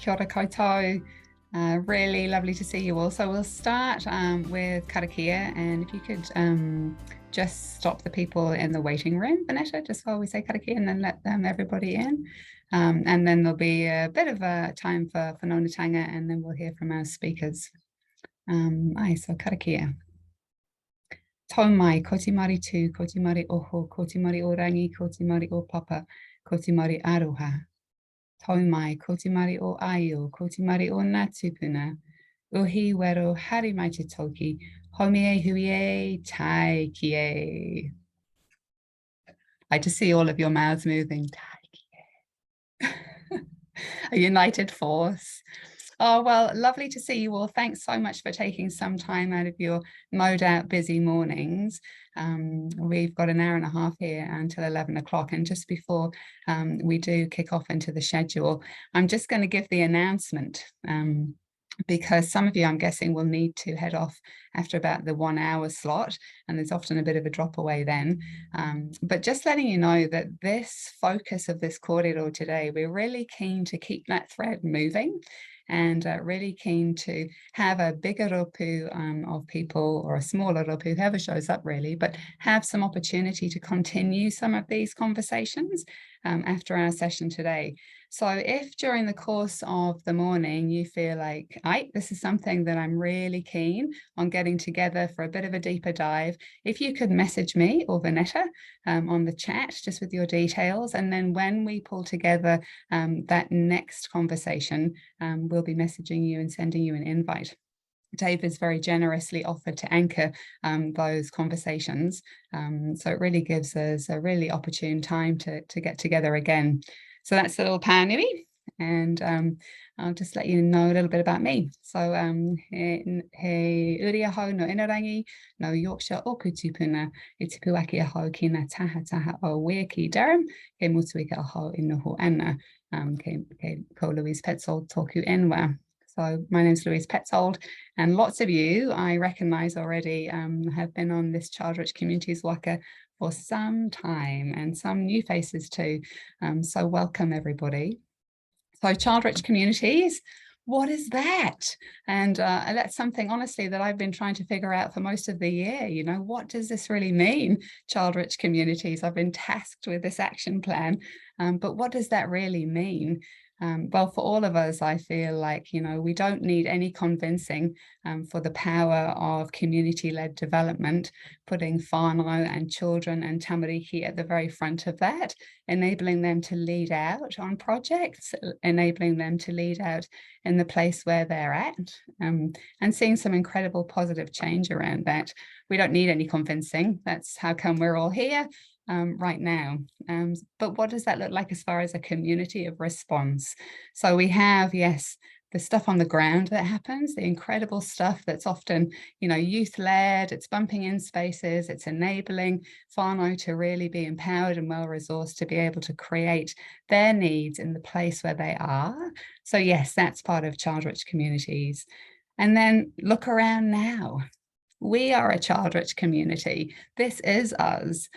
Kia ora koutou. Really lovely to see you all. So we'll start with karakia, and if you could just stop the people in the waiting room, Vanessa, just while we say karakia, and then let everybody in. And then there'll be a bit of a time for whānautanga, and then we'll hear from our speakers. So karakia. Tau mai, ko te mari tū, ko te mari oho, ko te mari o rangi, ko te mari o papa, ko te mari aroha. Tau mai, ko te mari o aio, ko te mari o ngā tupuna. Uhi wero, hari mai te toki, homi e hui e, tai ki e. I just see all of your mouths moving. Tai ki e. A united force. Oh, well, lovely to see you all. Thanks so much for taking some time out of your no doubt busy mornings. We've got an hour and a half here until 11 o'clock. And just before we do kick off into the schedule, I'm just going to give the announcement because some of you, I'm guessing, will need to head off after about the 1 hour slot, and there's often a bit of a drop away then. But just letting you know that this focus of this kōrero today, we're really keen to keep that thread moving, and really keen to have a bigger ropu of people, or a smaller ropu, whoever shows up really, but have some opportunity to continue some of these conversations after our session today. So if during the course of the morning you feel like, this is something that I'm really keen on getting together for a bit of a deeper dive, if you could message me or Vanessa on the chat just with your details, and then when we pull together that next conversation, we'll be messaging you and sending you an invite. Dave has very generously offered to anchor those conversations. So it really gives us a really opportune time to get together again. So that's a little pānui, and I'll just let you know a little bit about me. So he uri ahau no Inarangi, no Yorkshire o Kutupuna, e tipu aki ahau ki ngā taha o Wea ki Durham, ke mutu ika ahau i noho ana, ko Louise Petzold tōku enwa. So my name is Louise Petzold, and lots of you I recognise already have been on this Child-Rich Communities waka for some time, and some new faces too. So welcome everybody. So Child-Rich Communities, what is that? And that's something honestly that I've been trying to figure out for most of the year. You know, what does this really mean, Child-Rich Communities? I've been tasked with this action plan, but what does that really mean? Well, for all of us, I feel like, you know, we don't need any convincing for the power of community-led development, putting whānau and children and tamariki at the very front of that, enabling them to lead out on projects, enabling them to lead out in the place where they're at, and seeing some incredible positive change around that. We don't need any convincing. That's how come we're all here right now. But what does that look like as far as a community of response? So we have, yes, the stuff on the ground that happens, the incredible stuff that's often, you know, youth-led, it's bumping in spaces, it's enabling whānau to really be empowered and well-resourced to be able to create their needs in the place where they are. So yes, that's part of Child-Rich Communities. And then look around now. We are a child-rich community. This is us.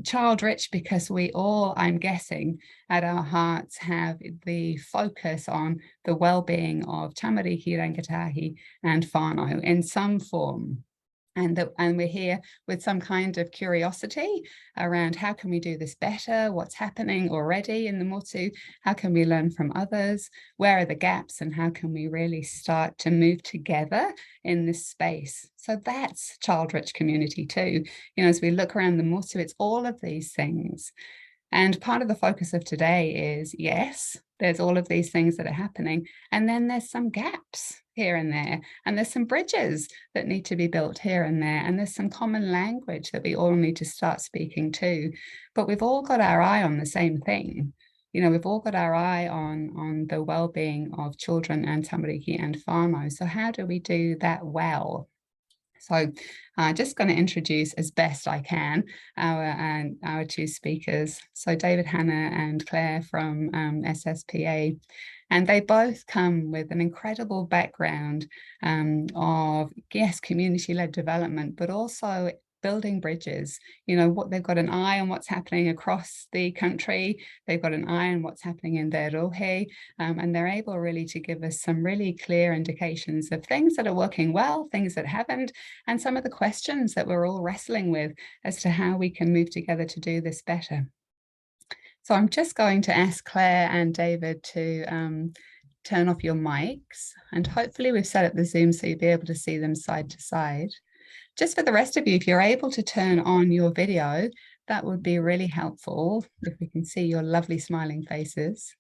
Child-rich because we all, I'm guessing, at our hearts have the focus on the well-being of tamariki, rangatahi and whānau in some form. And we're here with some kind of curiosity around how can we do this better, what's happening already in the motu, how can we learn from others, where are the gaps, and how can we really start to move together in this space. So that's child-rich community too. You know, as we look around the motu, it's all of these things. And part of the focus of today is, yes, there's all of these things that are happening, and then there's some gaps here and there, and there's some bridges that need to be built here and there, and there's some common language that we all need to start speaking to. But we've all got our eye on the same thing. You know, we've all got our eye on the well-being of children and tamariki and whānau. So how do we do that well? So just going to introduce as best I can our two speakers. So David Hanna and Claire from SSPA, and they both come with an incredible background of, yes, community-led development, but also building bridges. You know, what they've got an eye on what's happening across the country, they've got an eye on what's happening in their rohe, and they're able really to give us some really clear indications of things that are working well, things that haven't, and some of the questions that we're all wrestling with as to how we can move together to do this better. So I'm just going to ask Claire and David to turn off your mics, and hopefully we've set up the Zoom so you'll be able to see them side to side. Just for the rest of you, if you're able to turn on your video, that would be really helpful if we can see your lovely smiling faces.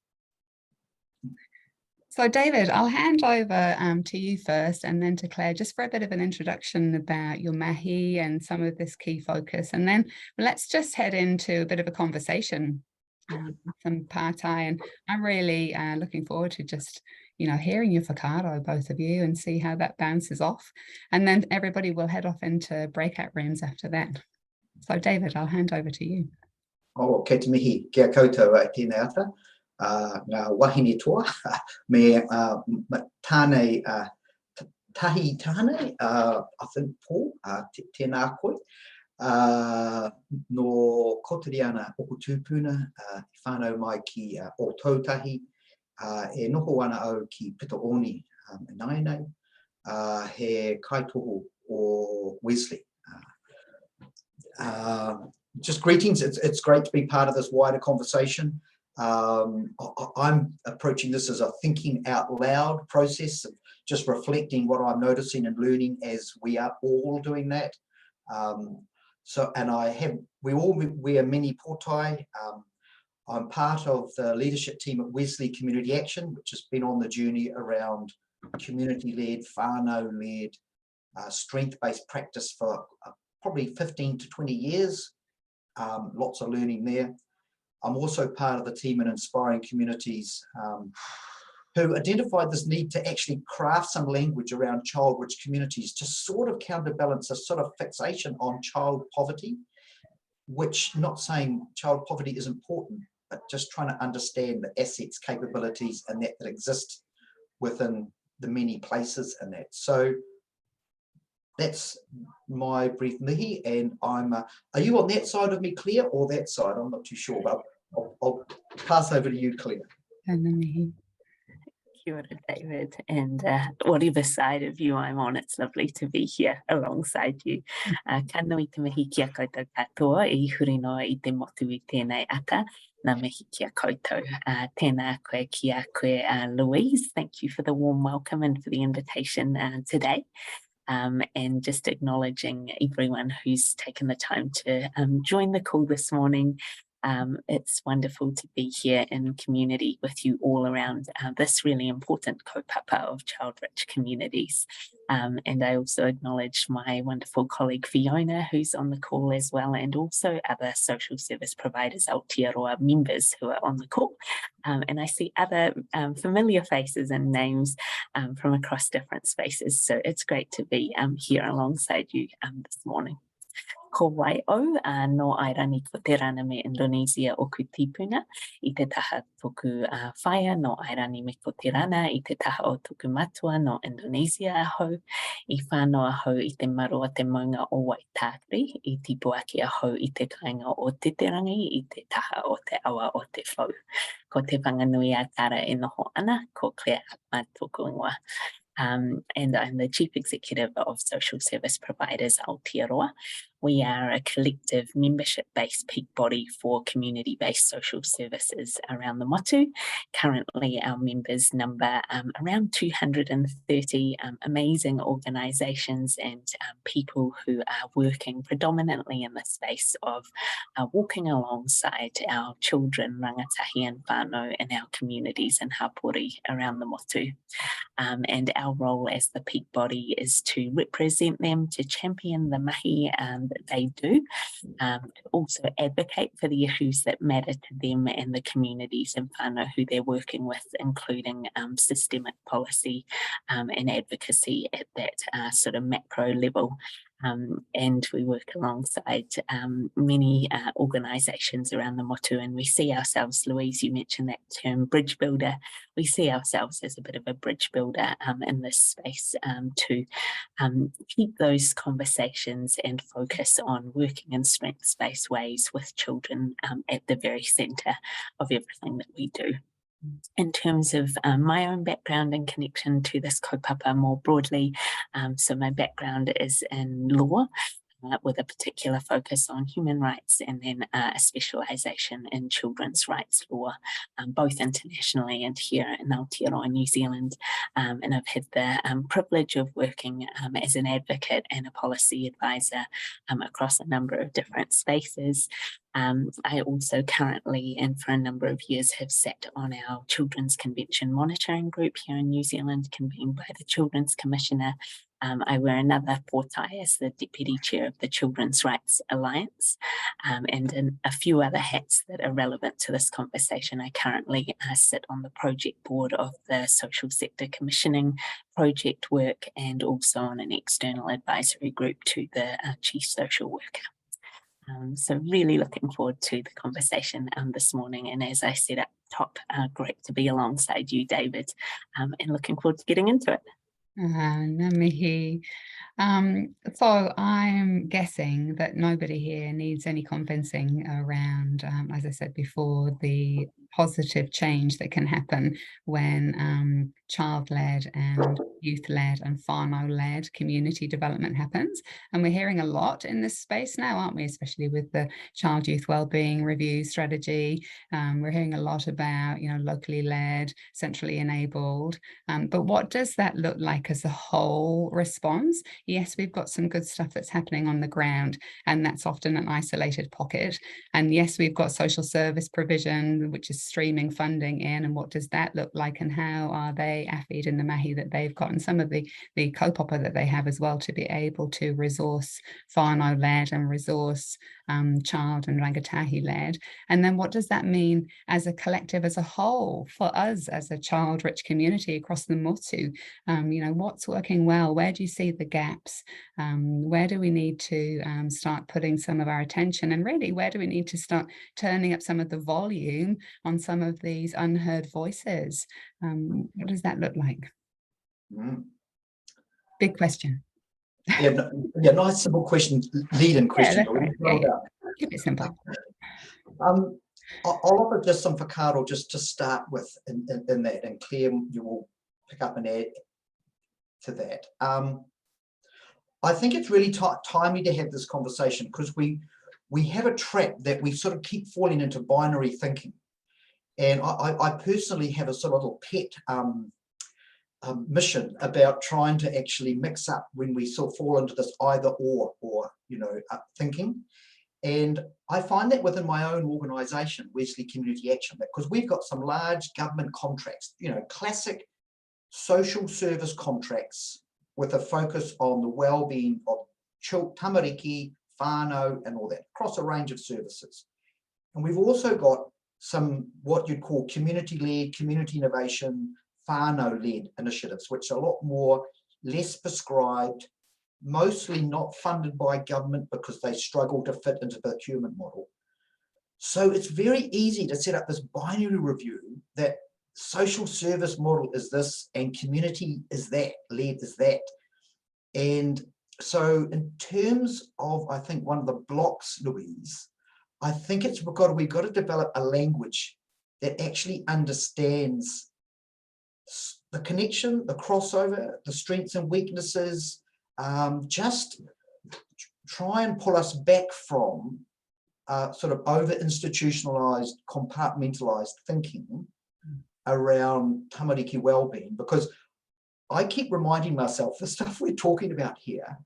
So David, I'll hand over to you first and then to Claire, just for a bit of an introduction about your mahi and some of this key focus. And then let's just head into a bit of a conversation, some pārtai. And I'm really looking forward to just, you know, hearing your whakaaro, both of you, and see how that bounces off. And then everybody will head off into breakout rooms after that. So David, I'll hand over to you. Oh, kei te mihi, kia koutou tēnei ata. Ngā wahine toa, me tānei tahi tānei, I think, Paul, tēnā koe. No koteri ana oku tūpuna, whānau mai ki o tautahi, e noho ana au ki Pitaoni Nainei, he kaitohu o Wesley. Just greetings, it's great to be part of this wider conversation. I'm approaching this as a thinking out loud process of just reflecting what I'm noticing and learning as we are all doing that. We are many pōtai. I'm part of the leadership team at Wesley Community Action, which has been on the journey around community-led, whānau-led, strength-based practice for probably 15 to 20 years. Lots of learning there. I'm also part of the team in Inspiring Communities, who identified this need to actually craft some language around child-rich communities to sort of counterbalance a sort of fixation on child poverty, which, not saying child poverty is important, but just trying to understand the assets, capabilities, and that exist within the many places in that. So that's my brief mihi, and I'm. Are you on that side of me, Claire, or that side? I'm not too sure, but I'll pass over to you, Claire. Kia ora, David, and whatever side of you I'm on, it's lovely to be here alongside you. Ka nui te mihi kia koutou katoa, e huri noa I te motu I tēnei ata, nā mihi kia koutou. Tēnā koe kia koe, Louise, thank you for the warm welcome and for the invitation today. And just acknowledging everyone who's taken the time to join the call this morning. It's wonderful to be here in community with you all around this really important kaupapa of child-rich communities. And I also acknowledge my wonderful colleague Fiona, who's on the call as well, and also other Social Service Providers Aotearoa members who are on the call. And I see other familiar faces and names from across different spaces. So it's great to be here alongside you this morning. Ko wai au no airani ko te rana me Indonesia o ku tipuna I te taha toku whaia no airani me ko te rana I te taha o toku matua no Indonesia ahau I whānau ahau I te maroa te maunga o Waitākiri I tipu ake ahau I te kāinga o Titerangi I te taha o te awa o te whau. Ko te whanganui a kara e noho ana, ko Claire Achmad tōku ingoa. And I'm the Chief Executive of Social Service Providers Aotearoa. We are a collective membership-based peak body for community-based social services around the motu. Currently, our members number around 230 amazing organisations and people who are working predominantly in the space of walking alongside our children, rangatahi and whānau in our communities and hapori around the motu. And our role as the peak body is to represent them, to champion the mahi that they do, also advocate for the issues that matter to them and the communities and whānau who they're working with, including systemic policy and advocacy at that sort of macro level. And we work alongside many organisations around the motu, and we see ourselves, Louise, you mentioned that term, bridge builder. We see ourselves as a bit of a bridge builder in this space to keep those conversations and focus on working in strengths-based ways with children at the very centre of everything that we do. In terms of my own background and connection to this kaupapa more broadly, so my background is in law, with a particular focus on human rights, and then a specialisation in children's rights law, both internationally and here in Aotearoa, New Zealand. And I've had the privilege of working as an advocate and a policy advisor across a number of different spaces. I also currently, and for a number of years, have sat on our Children's Convention Monitoring Group here in New Zealand, convened by the Children's Commissioner. I wear another portai as the Deputy Chair of the Children's Rights Alliance, and in a few other hats that are relevant to this conversation. I currently sit on the project board of the Social Sector Commissioning project work, and also on an external advisory group to the Chief Social Worker. So really looking forward to the conversation this morning, and as I said up top, great to be alongside you, David, and looking forward to getting into it. Ngā mihi. So I'm guessing that nobody here needs any convincing around, as I said before, the positive change that can happen when child-led and youth-led and whānau-led community development happens. And we're hearing a lot in this space now, aren't we? Especially with the Child Youth Wellbeing Review strategy. We're hearing a lot about, locally led, centrally enabled. But what does that look like as a whole response? Yes, we've got some good stuff that's happening on the ground, and that's often an isolated pocket. And yes, we've got social service provision, which is streaming funding in, and what does that look like, and how are they affid in the mahi that they've got, and some of the kaupapa that they have as well, to be able to resource whānau-led and resource child and rangatahi-led. And then what does that mean as a collective, as a whole, for us as a child-rich community across the motu? What's working well? Where do you see the gaps? Where do we need to start putting some of our attention? And really, where do we need to start turning up some of the volume on some of these unheard voices? What does that look like? Big question. Yeah, nice simple question, lead-in question. Keep it simple. I'll offer just some whakaaro just to start with in that, and Claire, you will pick up and add to that. I think it's really timely to have this conversation, because we have a trap that we sort of keep falling into binary thinking. And I personally have a sort of little pet mission about trying to actually mix up when we sort of fall into this either or thinking. And I find that within my own organisation, Wesley Community Action, because we've got some large government contracts, classic social service contracts with a focus on the well-being of tamariki, whānau, and all that, across a range of services. And we've also got some what you'd call community-led, community innovation, whānau-led initiatives, which are a lot more less prescribed, mostly not funded by government because they struggle to fit into the procurement model. So it's very easy to set up this binary review that social service model is this and community is that, led is that. And so in terms of, I think, one of the blocks, Louise, I think we've got to develop a language that actually understands the connection, the crossover, the strengths and weaknesses, just try and pull us back from sort of over-institutionalized, compartmentalized thinking around tamariki wellbeing, because I keep reminding myself the stuff we're talking about here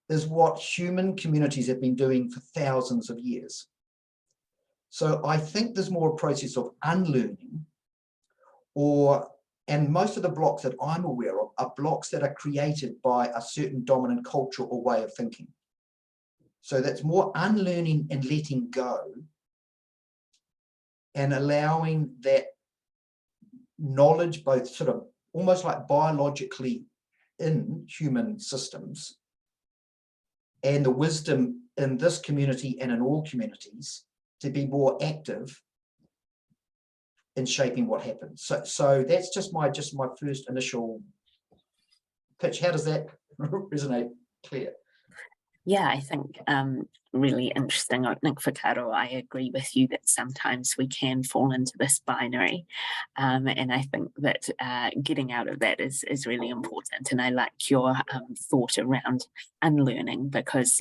is what human communities have been doing for thousands of years. So I think there's more a process of unlearning, and most of the blocks that I'm aware of are blocks that are created by a certain dominant culture or way of thinking. So that's more unlearning and letting go, and allowing that knowledge, both sort of almost like biologically in human systems, and the wisdom in this community and in all communities to be more active in shaping what happens. So that's just my first initial pitch. How does that resonate, Claire? Yeah, I think really interesting opening whakaaro. I agree with you that sometimes we can fall into this binary, and I think that getting out of that is really important. And I like your thought around unlearning, because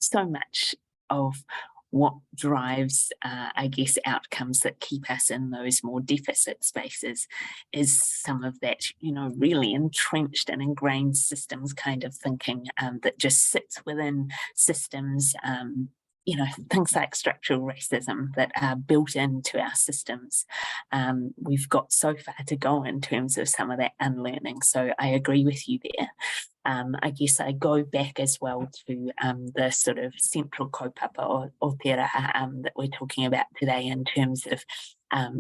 so much of what drives, I guess, outcomes that keep us in those more deficit spaces is some of that, you know, really entrenched and ingrained systems kind of thinking that just sits within systems, you know, things like structural racism that are built into our systems. We've got so far to go in terms of some of that unlearning. So I agree with you there. I guess I go back as well to the sort of central kaupapa or Aotearoa that we're talking about today in terms of,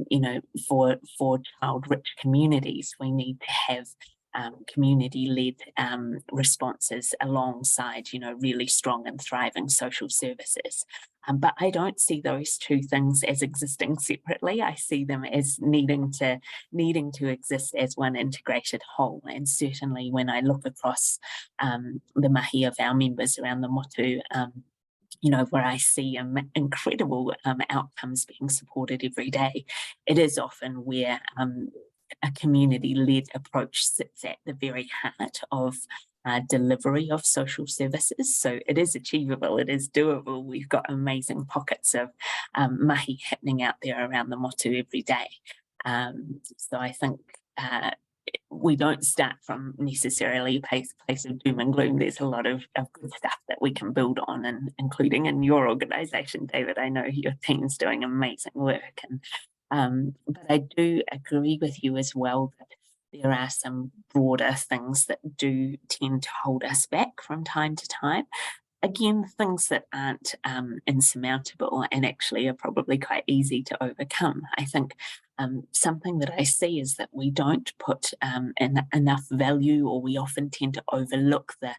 you know, for child-rich communities, we need to have community-led responses alongside, you know, really strong and thriving social services. But I don't see those two things as existing separately. I see them as needing to exist as one integrated whole. And certainly when I look across the mahi of our members around the motu, you know, where I see incredible outcomes being supported every day, it is often where a community-led approach sits at the very heart of delivery of social services. So it is achievable, it is doable. We've got amazing pockets of mahi happening out there around the motu every day. So I think we don't start from necessarily a place of doom and gloom. There's a lot of good stuff that we can build on, and including in your organisation, David. I know your team's doing amazing work, and but I do agree with you as well that there are some broader things that do tend to hold us back from time to time. Again, things that aren't insurmountable and actually are probably quite easy to overcome. I think something that I see is that we don't put enough value, or we often tend to overlook the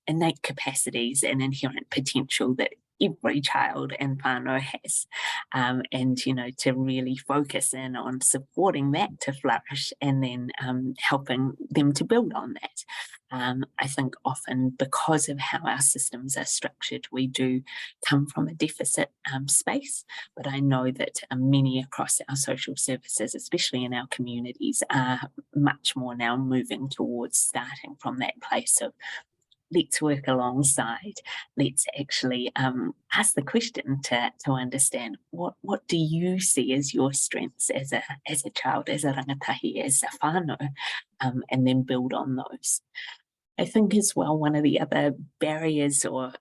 innate capacities and inherent potential that every child and whānau has, and, you know, to really focus in on supporting that to flourish and then helping them to build on that. I think often because of how our systems are structured, we do come from a deficit space, but I know that many across our social services, especially in our communities, are much more now moving towards starting from that place of let's work alongside, let's actually ask the question to understand what do you see as your strengths as a child, as a rangatahi, as a whānau, and then build on those. I think as well, one of the other barriers or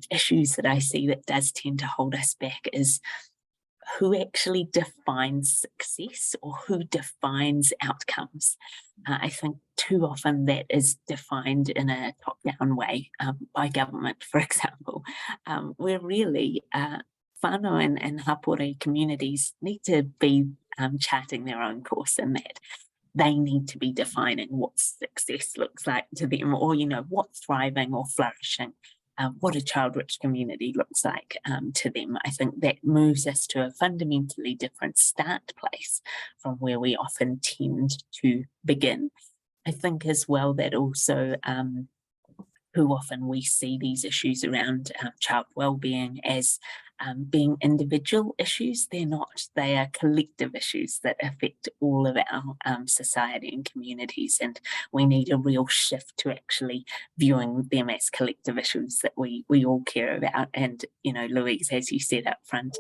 issues that I see that does tend to hold us back is who actually defines success, or who defines outcomes. I think too often that is defined in a top-down way by government, for example, where really whānau and hapori communities need to be charting their own course in that. They need to be defining what success looks like to them, or, you know, what thriving or flourishing, what a child-rich community looks like to them. I think that moves us to a fundamentally different start place from where we often tend to begin. I think as well that also who often we see these issues around child wellbeing as being individual issues. They're not, they are collective issues that affect all of our society and communities, and we need a real shift to actually viewing them as collective issues that we all care about. And, you know, Louise, as you said up front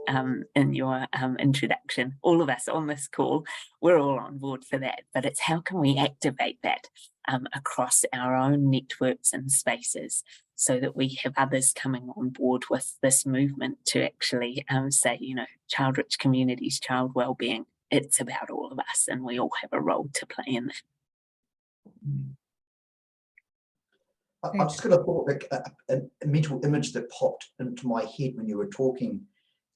in your introduction, all of us on this call, we're all on board for that, but it's how can we activate that across our own networks and spaces, so that we have others coming on board with this movement to actually say, you know, child-rich communities, child wellbeing, it's about all of us, and we all have a role to play in that. I'm just going to thought a mental image that popped into my head when you were talking,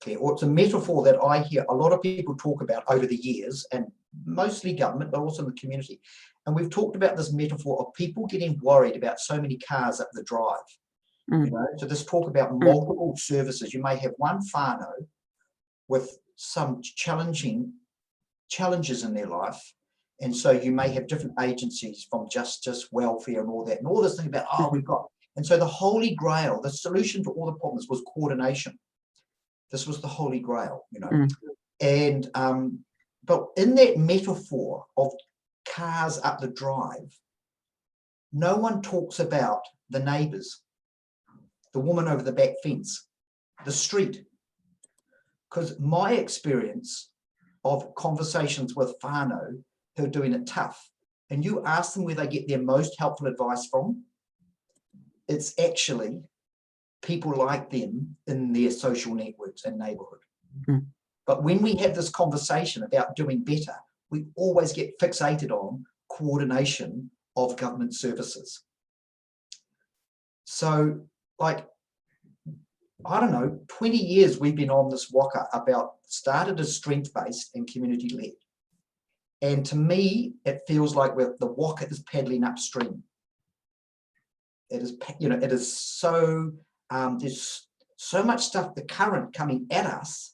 Claire, or it's a metaphor that I hear a lot of people talk about over the years, and mostly government, but also in the community. And we've talked about this metaphor of people getting worried about so many cars up the drive. You know, so this talk about multiple services. You may have one whānau with some challenges in their life, and so you may have different agencies from justice, welfare, and all that, and all this thing about we've got. And so the Holy Grail, the solution to all the problems was coordination. This was the Holy Grail, you know. And but in that metaphor of cars up the drive, no one talks about the neighbours, the woman over the back fence, the street. Because my experience of conversations with whānau who are doing it tough, and you ask them where they get their most helpful advice from, it's actually people like them in their social networks and neighbourhood. But when we have this conversation about doing better, we always get fixated on coordination of government services. So, like, I don't know, 20 years we've been on this waka about, started as strength-based and community-led. And to me, it feels like the waka is paddling upstream. It is, you know, it is so, there's so much stuff, the current coming at us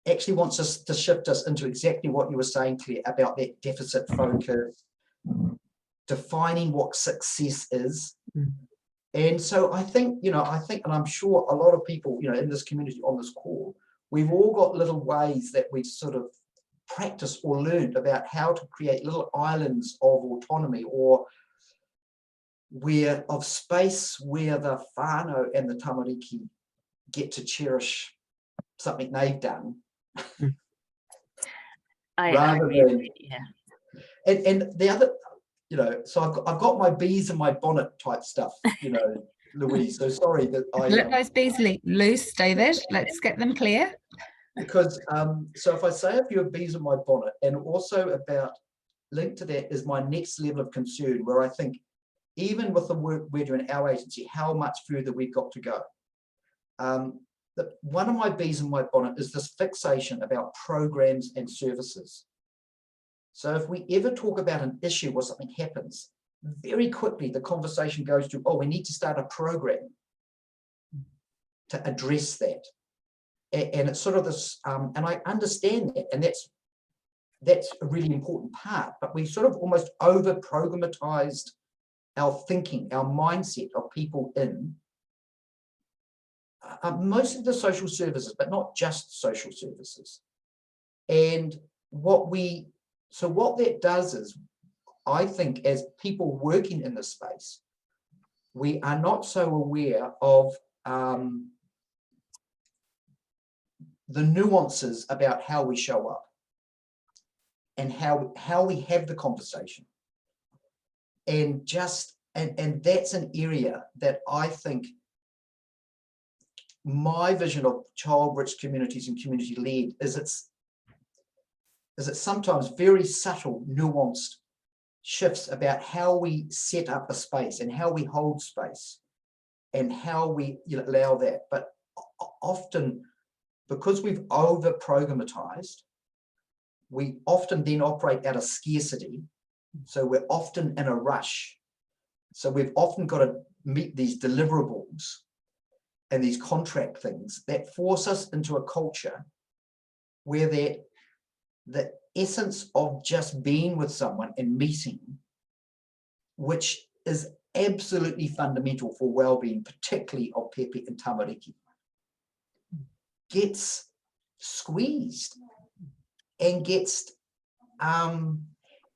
actually wants us to shift us into exactly what you were saying, Claire, about that deficit focus, defining what success is. And so I think, you know, and I'm sure a lot of people, you know, in this community on this call, we've all got little ways that we've sort of practiced or learned about how to create little islands of autonomy, or of space where the whānau and the tamariki get to cherish something they've done. And the other, you know, so I've got my bees in my bonnet type stuff, you know, Louise. So sorry that let those bees loose, David. Let's get them clear. Because so if I say a few bees in my bonnet, and also about linked to that is my next level of concern, where I think even with the work we're doing in our agency, how much further we've got to go. One of my bees in my bonnet is this fixation about programs and services. So if we ever talk about an issue or something happens, very quickly the conversation goes to, we need to start a program to address that. And it's sort of this, and I understand that, and that's a really important part, but we sort of almost over-programmatized our thinking, our mindset of people in most of the social services, but not just social services. And what that does is, I think, as people working in this space, we are not so aware of the nuances about how we show up and how we have the conversation. And that's an area that I think my vision of child-rich communities and community-led is it's sometimes very subtle, nuanced shifts about how we set up a space and how we hold space and how we allow that. But often, because we've over-programmatized, we often then operate out of scarcity. So we're often in a rush. So we've often got to meet these deliverables and these contract things that force us into a culture where the essence of just being with someone and meeting, which is absolutely fundamental for well-being, particularly of pepe and tamariki, gets squeezed and gets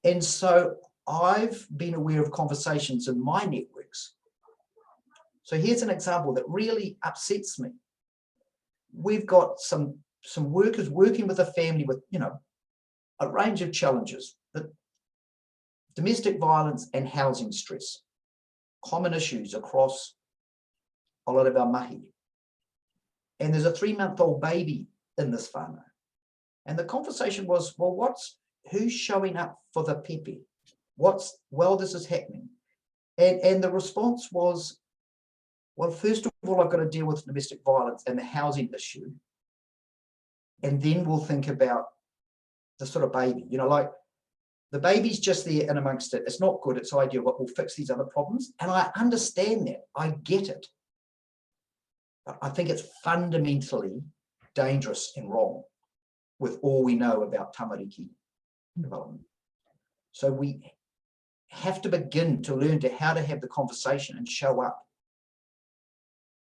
and so I've been aware of conversations in my networks. So here's an example that really upsets me. We've got some workers working with a family with, you know, a range of challenges, domestic violence and housing stress, common issues across a lot of our mahi. And there's a 3-month-old baby in this whānau. And the conversation was, well, who's showing up for the pepe? This is happening. And the response was, well, first of all, I've got to deal with domestic violence and the housing issue. And then we'll think about the sort of baby, you know, like The baby's just there in amongst it. It's not good. It's ideal, but we'll fix these other problems. And I understand that. I get it. But I think it's fundamentally dangerous and wrong with all we know about tamariki development. So we have to begin to learn how to have the conversation and show up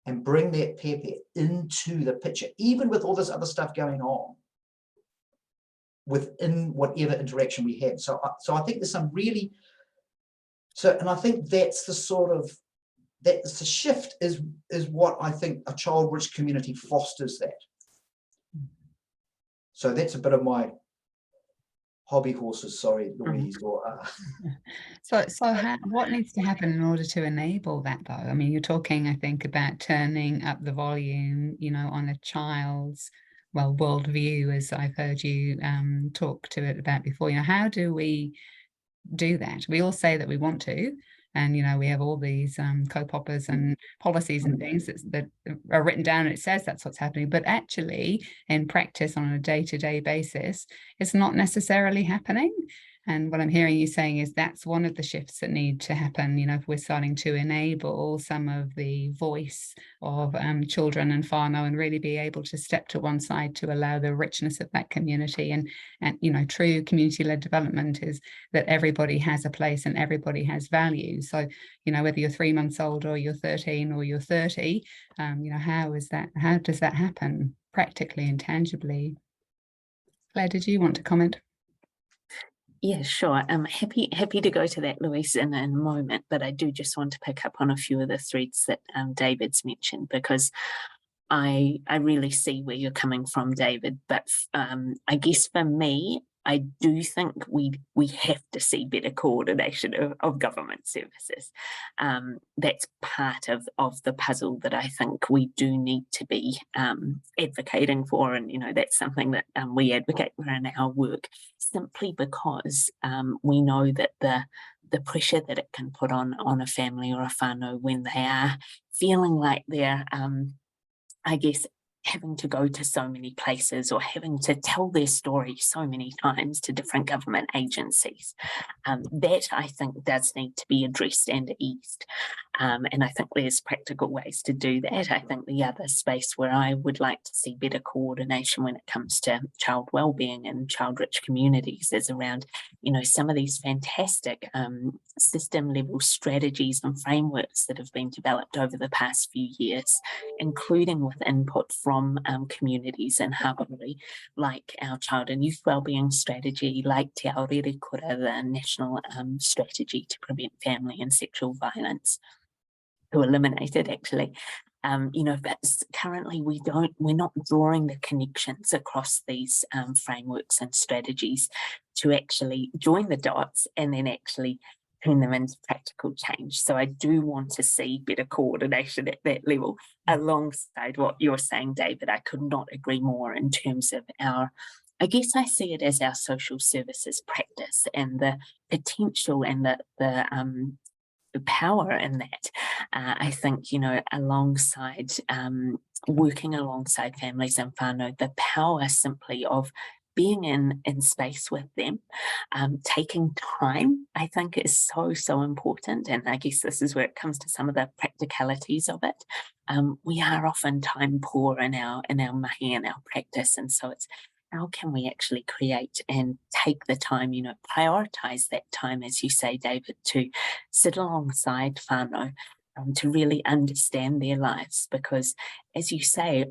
and bring that pepe into the picture, even with all this other stuff going on within whatever interaction we have. So I think there's some really, and I think that's the sort of, that's the shift is what I think a child-rich community fosters that. So that's a bit of my hobby horses, sorry, Louise. So what needs to happen in order to enable that, though? I mean, you're talking, I think, about turning up the volume, you know, on a child's, well, worldview, as I've heard you talk to it about before. You know, how do we do that? We all say that we want to, and, you know, we have all these co-poppers and policies and things that are written down, and it says that's what's happening. But actually, in practice, on a day-to-day basis, it's not necessarily happening. And what I'm hearing you saying is that's one of the shifts that need to happen. You know, if we're starting to enable some of the voice of children and whānau, and really be able to step to one side to allow the richness of that community. And you know, true community-led development is that everybody has a place and everybody has value. So, you know, whether you're 3 months old or you're 13 or you're 30, you know, how does that happen practically and tangibly? Claire, did you want to comment? Yeah, sure. I'm happy to go to that, Louise, in a moment, but I do just want to pick up on a few of the threads that David's mentioned, because I really see where you're coming from, David. But I guess for me, I do think we have to see better coordination of government services. That's part of the puzzle that I think we do need to be advocating for, and you know, that's something that we advocate for in our work, simply because we know that the pressure that it can put on a family or a whānau when they are feeling like they're I guess having to go to so many places or having to tell their story so many times to different government agencies. That I think does need to be addressed and eased. And I think there's practical ways to do that. I think the other space where I would like to see better coordination when it comes to child wellbeing and child-rich communities is around, you know, some of these fantastic system-level strategies and frameworks that have been developed over the past few years, including with input from communities in Hawaii, like our child and youth wellbeing strategy, like Te Aorere Kura, the national strategy to prevent family and sexual violence, to eliminate it actually. You know, but currently we're not drawing the connections across these frameworks and strategies to actually join the dots and then actually turn them into practical change. So I do want to see better coordination at that level, alongside what you're saying, David. I could not agree more in terms of I guess I see it as our social services practice and the potential and the power in that. I think, you know, alongside working alongside families and whānau, the power simply of being in space with them, taking time, I think is so important. And I guess this is where it comes to some of the practicalities of it. We are often time poor in our mahi and our practice. And so it's, how can we actually create and take the time, you know, prioritize that time, as you say, David, to sit alongside whānau, to really understand their lives, because as you say,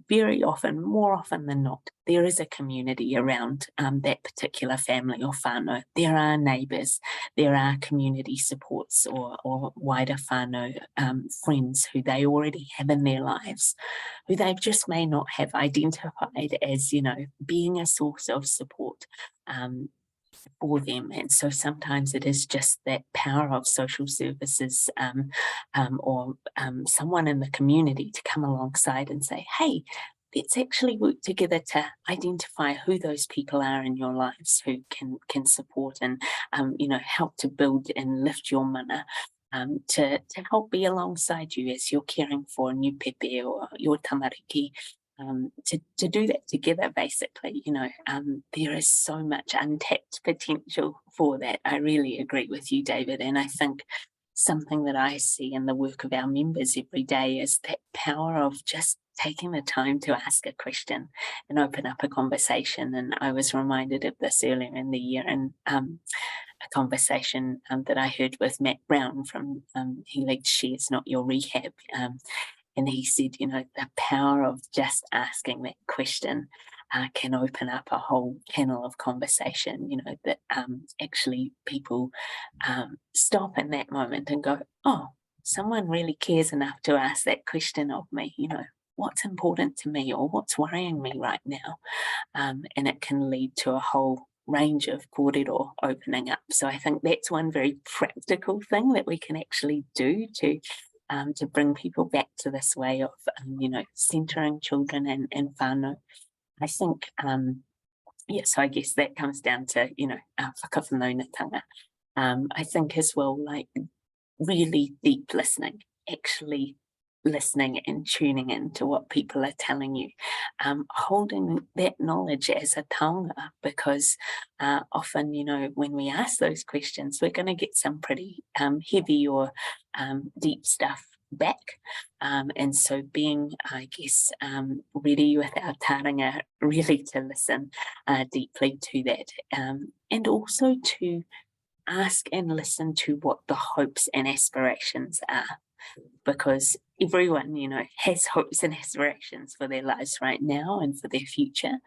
very often, more often than not, there is a community around that particular family or whānau. There are neighbours, there are community supports or wider whānau friends who they already have in their lives, who they just may not have identified as, you know, being a source of support for them. And so sometimes it is just that power of social services or someone in the community to come alongside and say, hey, let's actually work together to identify who those people are in your lives who can support and you know, help to build and lift your mana. To help be alongside you as you're caring for a new pepe or your tamariki, to do that together, basically. There is so much untapped potential for that. I really agree with you, David, and I think something that I see in the work of our members every day is that power of just taking the time to ask a question and open up a conversation. And I was reminded of this earlier in the year in a conversation that I heard with Matt Brown from he leads Shares Not Your Rehab. And he said, the power of just asking that question can open up a whole channel of conversation, that actually people stop in that moment and go, oh, someone really cares enough to ask that question of me, what's important to me or what's worrying me right now? And it can lead to a whole range of kōrero opening up. So I think that's one very practical thing that we can actually do to bring people back to this way of, centering children and whānau. I think, so I guess that comes down to, whakawhanaungatanga. I think as well, like really deep listening, actually listening and tuning into what people are telling you, holding that knowledge as a taonga, because often, when we ask those questions, we're going to get some pretty heavy or deep stuff back. And so being, I guess, ready with our taringa, really to listen deeply to that, and also to ask and listen to what the hopes and aspirations are. Because everyone, has hopes and aspirations for their lives right now and for their future.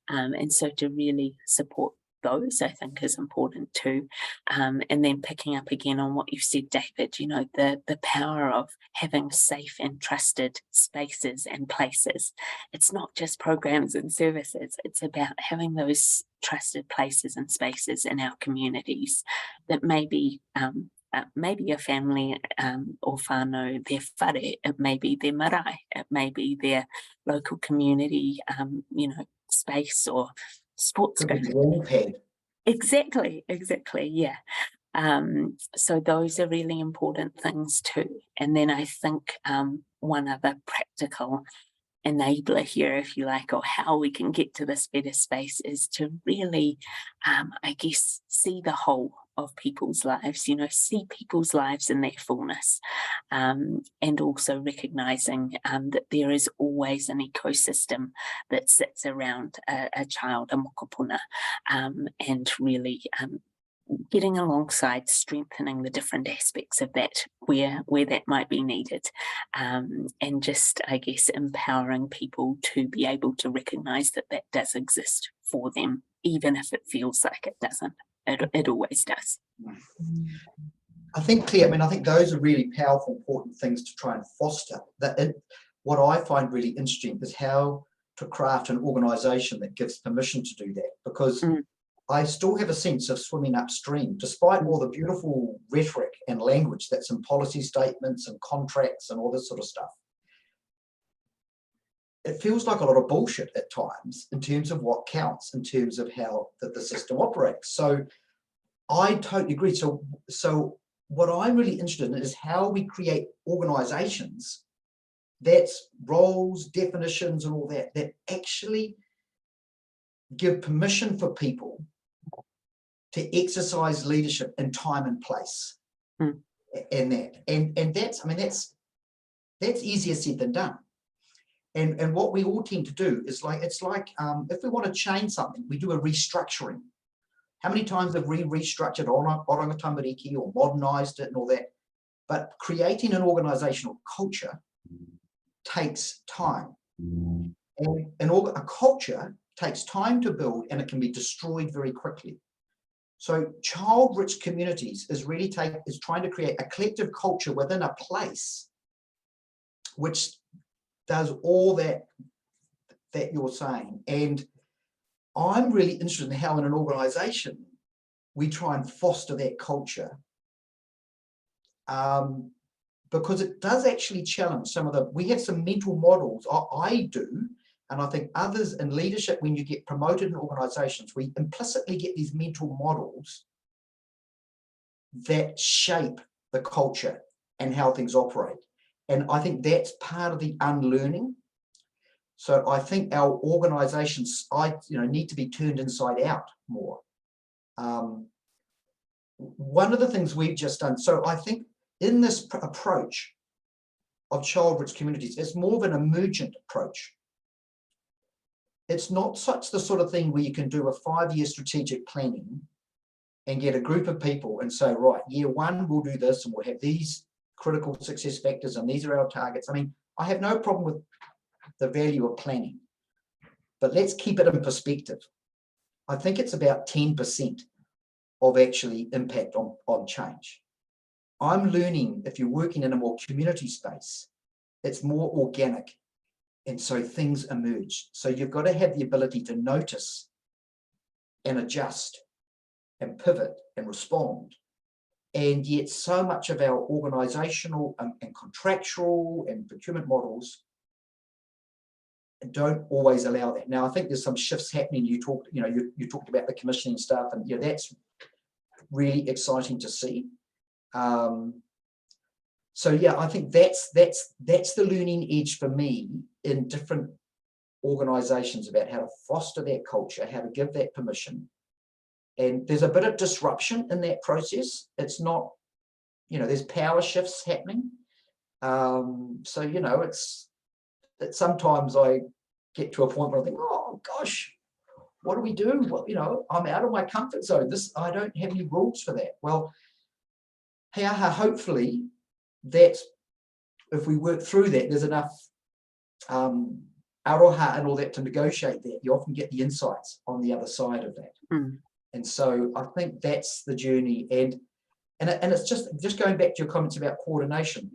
And so to really support those, I think, is important too. And then picking up again on what you've said, David, the power of having safe and trusted spaces and places. It's not just programs and services. It's about having those trusted places and spaces in our communities that maybe a family or whānau, their whare, it may be their marae, it may be their local community, space or sports ground. Exactly, yeah. So those are really important things too. And then I think one other practical enabler here, if you like, or how we can get to this better space is to really, I guess, see the whole of people's lives, see people's lives in their fullness, and also recognising that there is always an ecosystem that sits around a child, a mokopuna, and really getting alongside strengthening the different aspects of that where that might be needed, and just, I guess, empowering people to be able to recognise that does exist for them, even if it feels like it doesn't. It always does. I think, Claire, I think those are really powerful, important things to try and foster. What I find really interesting is how to craft an organisation that gives permission to do that, because I still have a sense of swimming upstream, despite all the beautiful rhetoric and language that's in policy statements and contracts and all this sort of stuff. It feels like a lot of bullshit at times in terms of what counts, in terms of how the system operates. So I totally agree. So what I'm really interested in is how we create organisations, that's roles, definitions and all that actually give permission for people to exercise leadership in time and place. And that's easier said than done. And what we all tend to do is it's like if we want to change something, we do a restructuring. How many times have we restructured oranga tamariki or modernised it and all that? But creating an organisational culture takes time. And a culture takes time to build, and it can be destroyed very quickly. So child-rich communities is really trying to create a collective culture within a place which does all that you're saying. And I'm really interested in how in an organisation we try and foster that culture, because it does actually challenge we have some mental models, I do, and I think others in leadership, when you get promoted in organisations, we implicitly get these mental models that shape the culture and how things operate. And I think that's part of the unlearning. So I think our organisations, need to be turned inside out more. One of the things we've just done, so I think in this approach of child-rich communities, it's more of an emergent approach. It's not such the sort of thing where you can do a 5-year strategic planning and get a group of people and say, right, year 1, we'll do this and we'll have these critical success factors and these are our targets. I mean, I have no problem with the value of planning, but let's keep it in perspective. I think it's about 10% of actually impact on change. I'm learning, if you're working in a more community space, it's more organic. And so things emerge. So you've got to have the ability to notice and adjust and pivot and respond. And yet so much of our organizational and contractual and procurement models don't always allow that. Now, I think there's some shifts happening. You talked about the commissioning stuff, and that's really exciting to see. So yeah, I think that's the learning edge for me in different organizations about how to foster that culture, how to give that permission. And there's a bit of disruption in that process. It's not, there's power shifts happening. So, it's sometimes I get to a point where I think, oh gosh, what do we do? Well, I'm out of my comfort zone. I don't have any rules for that. Well, hopefully that's, if we work through that, there's enough aroha and all that to negotiate that. You often get the insights on the other side of that. Mm. And so I think that's the journey. And it's just going back to your comments about coordination.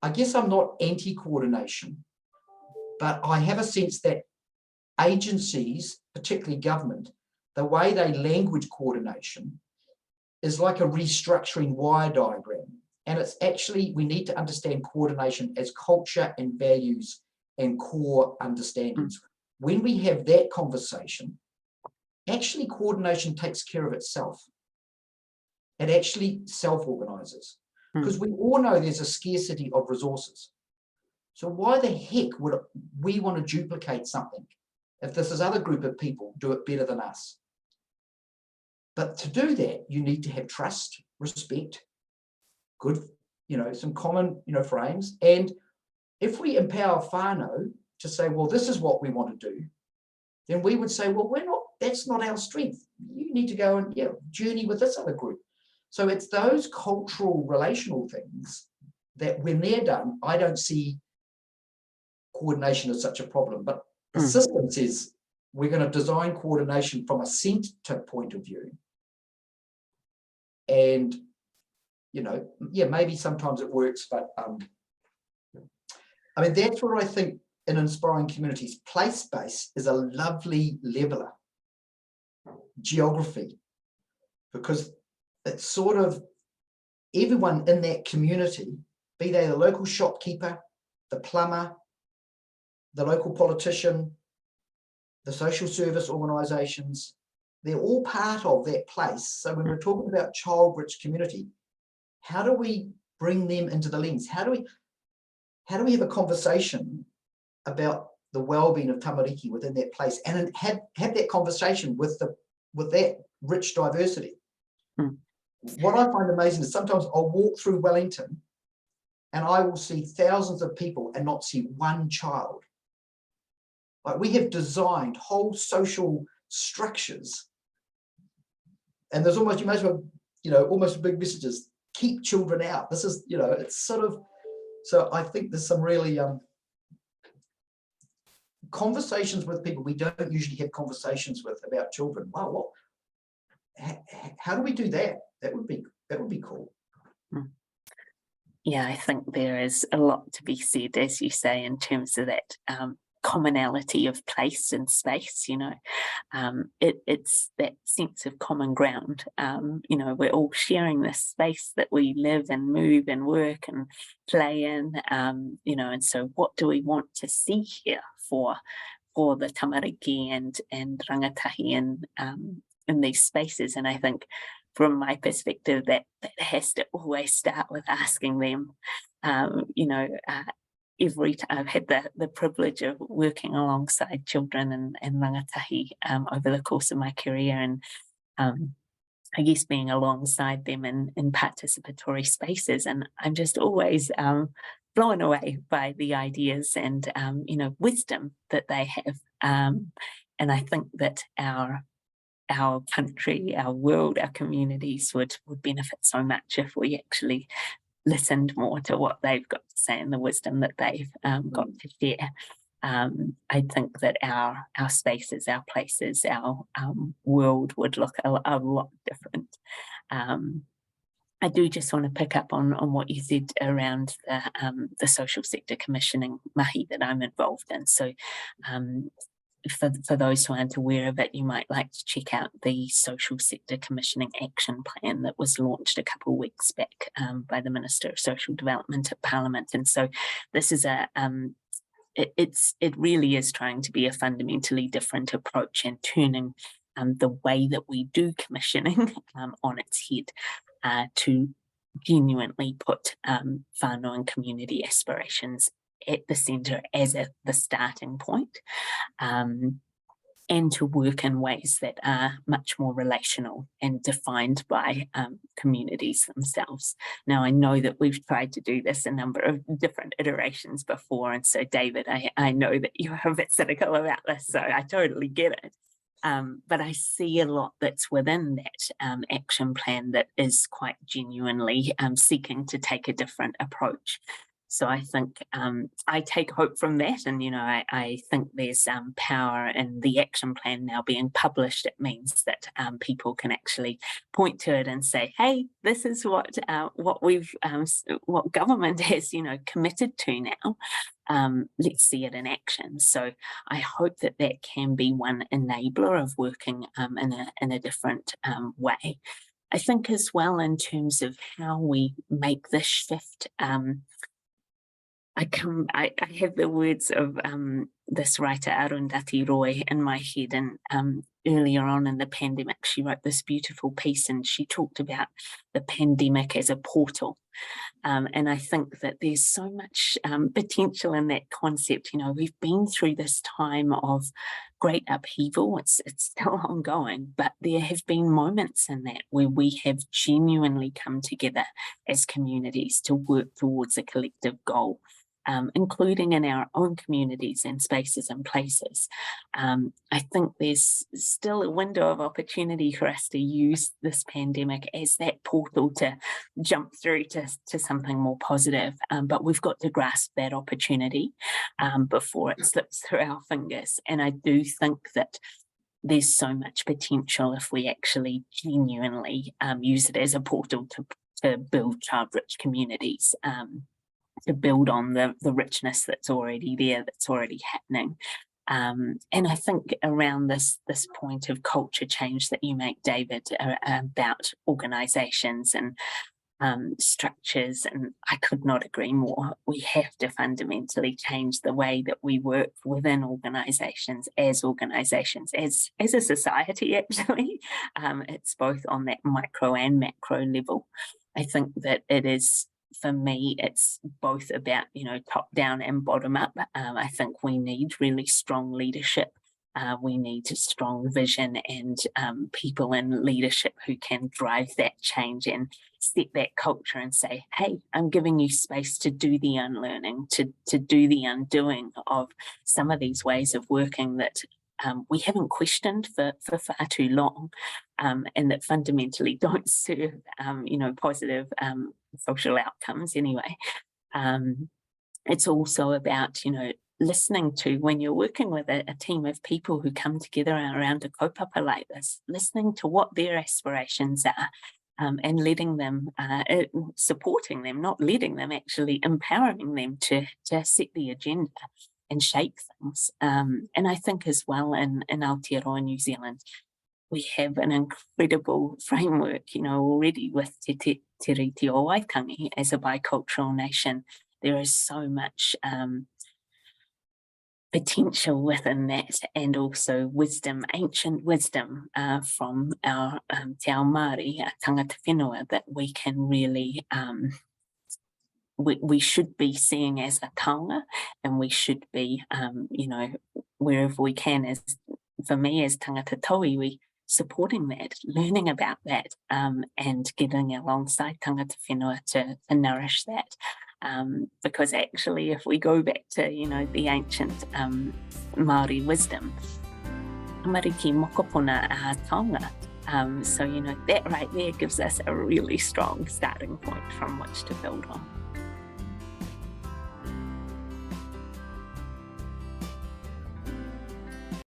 I guess I'm not anti-coordination, but I have a sense that agencies, particularly government, the way they language coordination is like a restructuring wire diagram. And it's actually, we need to understand coordination as culture and values and core understandings. When we have that conversation, actually coordination takes care of itself. It actually self-organizes. Because we all know there's a scarcity of resources. So why the heck would we want to duplicate something if this other group of people do it better than us? But to do that, you need to have trust, respect, good, some common, frames. And if we empower whānau to say, well, this is what we want to do, then we would say, well, that's not our strength. You need to go and journey with this other group. So it's those cultural, relational things that when they're done, I don't see coordination as such a problem. But the system says we're going to design coordination from a centre point of view. And, maybe sometimes it works, but that's where I think in inspiring communities, place-based is a lovely leveler. Geography, because it's sort of everyone in that community, be they the local shopkeeper, the plumber, the local politician, the social service organisations, they're all part of that place. So when we're talking about child-rich community, how do we bring them into the lens? How do we have a conversation about the well-being of tamariki within that place, and have that conversation with that rich diversity? What I find amazing is sometimes I'll walk through Wellington and I will see thousands of people and not see one child. Like, we have designed whole social structures, and there's almost, you may as well, almost big messages, keep children out. This is, it's sort of, so I think there's some really conversations with people we don't usually have conversations with about children. Wow, how do we do that? That would be cool. Yeah, I think there is a lot to be said, as you say, in terms of that commonality of place and space. It's that sense of common ground. We're all sharing this space that we live and move and work and play in. And so what do we want to see here for the tamariki and rangatahi in these spaces? And I think, from my perspective, that has to always start with asking them, I've had the privilege of working alongside children and rangatahi over the course of my career, and I guess being alongside them in participatory spaces, and I'm just always blown away by the ideas and wisdom that they have, and I think that our country, our world, our communities would benefit so much if we actually listened more to what they've got to say and the wisdom that they've got to share. I think that our spaces, our places, our world would look a lot different. I do just want to pick up on what you said around the social sector commissioning mahi that I'm involved in. So for those who aren't aware of it, you might like to check out the Social Sector Commissioning Action Plan that was launched a couple of weeks back by the Minister of Social Development at Parliament. And so this is it really is trying to be a fundamentally different approach and turning the way that we do commissioning on its head to genuinely put whānau and community aspirations at the centre as the starting point, and to work in ways that are much more relational and defined by communities themselves. Now, I know that we've tried to do this a number of different iterations before, and so David, I know that you're a bit cynical about this, so I totally get it. But I see a lot that's within that action plan that is quite genuinely seeking to take a different approach. So I think I take hope from that, and I think there's power in the action plan now being published. It means that people can actually point to it and say, "Hey, this is what government has committed to now. Let's see it in action." So I hope that can be one enabler of working in a different way. I think as well in terms of how we make this shift. I have the words of this writer Arundhati Roy in my head, and earlier on in the pandemic she wrote this beautiful piece, and she talked about the pandemic as a portal, and I think that there's so much potential in that concept. We've been through this time of great upheaval. It's still ongoing, but there have been moments in that where we have genuinely come together as communities to work towards a collective goal. Including in our own communities and spaces and places. I think there's still a window of opportunity for us to use this pandemic as that portal to jump through to something more positive. But we've got to grasp that opportunity before it slips through our fingers. And I do think that there's so much potential if we actually genuinely use it as a portal to build child-rich communities. To build on the richness that's already there, that's already happening. And I think around this point of culture change that you make, David, about organisations and structures, and I could not agree more. We have to fundamentally change the way that we work within organisations, as a society, actually. It's both on that micro and macro level. I think that it is, for me, it's both about, top down and bottom up. I think we need really strong leadership. We need a strong vision and people in leadership who can drive that change and set that culture and say, hey, I'm giving you space to do the unlearning, to do the undoing of some of these ways of working that we haven't questioned for far too long, and that fundamentally don't serve, positive social outcomes anyway. It's also about, listening to, when you're working with a team of people who come together around a kaupapa like this, listening to what their aspirations are, and letting them, supporting them, not letting them, actually empowering them to set the agenda and shape things. And I think as well in Aotearoa, New Zealand, we have an incredible framework, already with Te Reti o Waitangi as a bicultural nation. There is so much potential within that, and also wisdom, ancient wisdom from our Te Ao Māori, our tangata whenua, that we can really we should be seeing as a taonga, and we should be, wherever we can, as for me as tangata tauiwi, supporting that, learning about that, and getting alongside tangata whenua to nourish that. Because actually, if we go back to, the ancient Māori wisdom, tamariki mokopuna a taonga. So, that right there gives us a really strong starting point from which to build on.